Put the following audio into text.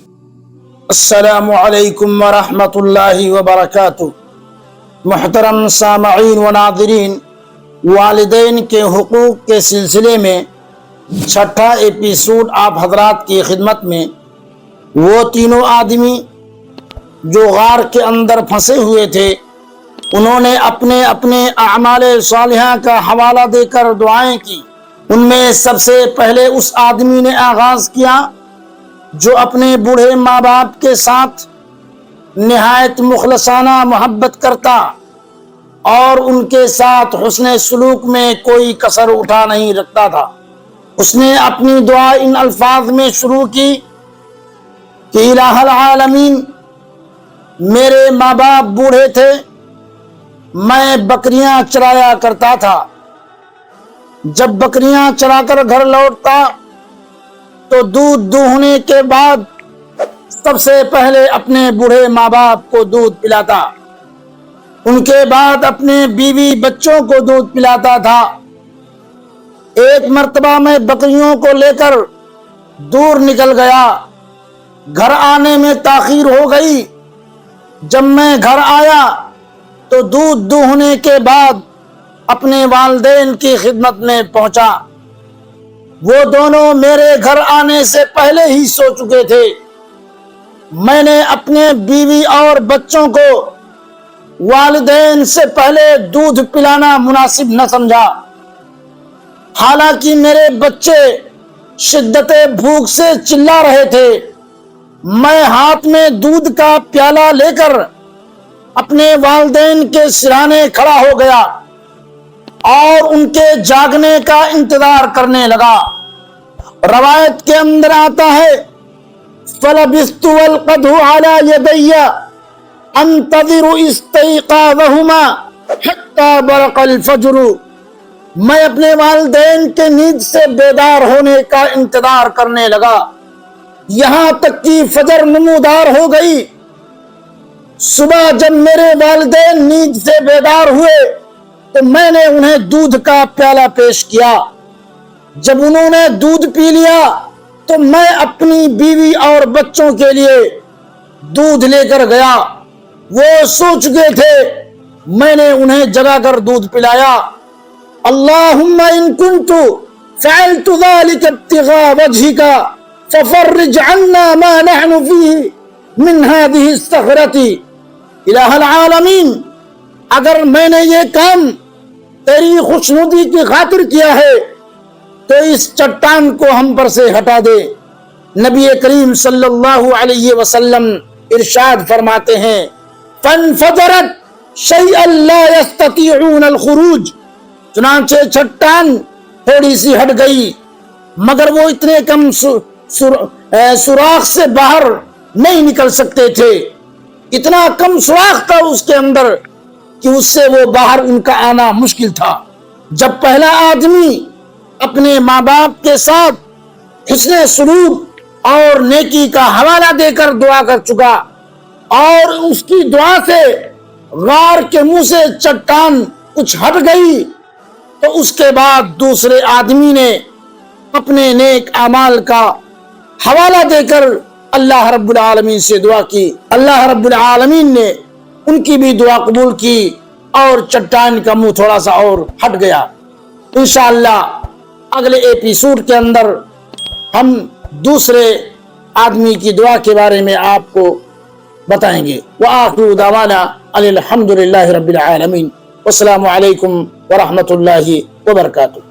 السلام علیکم ورحمۃ اللہ وبرکاتہ۔ محترم سامعین و ناظرین، والدین کے حقوق کے سلسلے میں چھٹا ایپیسوڈ آپ حضرات کی خدمت میں۔ وہ تینوں آدمی جو غار کے اندر پھنسے ہوئے تھے، انہوں نے اپنے اپنے اعمال صالحہ کا حوالہ دے کر دعائیں کی۔ ان میں سب سے پہلے اس آدمی نے آغاز کیا جو اپنے بوڑھے ماں باپ کے ساتھ نہایت مخلصانہ محبت کرتا اور ان کے ساتھ حسن سلوک میں کوئی کسر اٹھا نہیں رکھتا تھا۔ اس نے اپنی دعا ان الفاظ میں شروع کی کہ الہ العالمین، میرے ماں باپ بوڑھے تھے، میں بکریاں چرایا کرتا تھا۔ جب بکریاں چرا کر گھر لوٹتا تو دودھ دوہنے کے بعد سب سے پہلے اپنے بوڑھے ماں باپ کو دودھ پلاتا، ان کے بعد اپنے بیوی بچوں کو دودھ پلاتا تھا۔ ایک مرتبہ میں بکریوں کو لے کر دور نکل گیا، گھر آنے میں تاخیر ہو گئی۔ جب میں گھر آیا تو دودھ دوہنے کے بعد اپنے والدین کی خدمت میں پہنچا۔ وہ دونوں میرے گھر آنے سے پہلے ہی سو چکے تھے۔ میں نے اپنے بیوی اور بچوں کو والدین سے پہلے دودھ پلانا مناسب نہ سمجھا، حالانکہ میرے بچے شدت بھوک سے چلا رہے تھے۔ میں ہاتھ میں دودھ کا پیالہ لے کر اپنے والدین کے سرانے کھڑا ہو گیا اور ان کے جاگنے کا انتظار کرنے لگا۔ روایت کے اندر آتا ہے فَلَبِثْتُ وَالْقَدْحُ عَلَى يَدَيَّ أَنْتَظِرُ اسْتَيْقَاظَهُمَا حَتَّى بَرَقَ الْفَجْرُ۔ میں اپنے والدین کے نیند سے بیدار ہونے کا انتظار کرنے لگا یہاں تک کہ فجر نمودار ہو گئی۔ صبح جب میرے والدین نیند سے بیدار ہوئے تو میں نے انہیں دودھ کا پیالہ پیش کیا۔ جب انہوں نے دودھ پی لیا تو میں اپنی بیوی اور بچوں کے لیے دودھ لے کر گیا۔ وہ سو چکے تھے، میں نے انہیں جگا کر دودھ پلایا۔ اللہم ان کنت فعلت ذلك ابتغاء وجهك ففرج عنا ما نحن فيه من هذه الصخرة۔ الہ العالمین، اگر میں نے یہ کام تیری خوشنودی کی خاطر کیا ہے تو اس چٹان کو ہم پر سے ہٹا دے۔ نبی کریم صلی اللہ علیہ وسلم ارشاد فرماتے ہیں فَانْفَجَرَتْ شَيْئًا لَا يَسْتَطِيعُونَ الْخُرُوجِ۔ چنانچہ چٹان تھوڑی سی ہٹ گئی، مگر وہ اتنے کم سوراخ سے باہر نہیں نکل سکتے تھے۔ اتنا کم سوراخ تھا اس کے اندر کہ اس سے وہ باہر ان کا آنا مشکل تھا۔ جب پہلا آدمی اپنے ماں باپ کے ساتھ حسن سلوک اور نیکی کا حوالہ دے کر دعا کر چکا اور اس کی دعا سے غار کے منہ سے چٹان کچھ ہٹ گئی، تو اس کے بعد دوسرے آدمی نے اپنے نیک اعمال کا حوالہ دے کر اللہ رب العالمین سے دعا کی۔ اللہ رب العالمین نے ان کی بھی دعا قبول کی اور چٹان کا منہ تھوڑا سا اور ہٹ گیا۔ انشاءاللہ اگلے ایپیسوڈ کے اندر ہم دوسرے آدمی کی دعا کے بارے میں آپ کو بتائیں گے۔ وآخر دعوانا الحمد للہ رب العالمین۔ والسلام علیکم ورحمۃ اللہ وبرکاتہ۔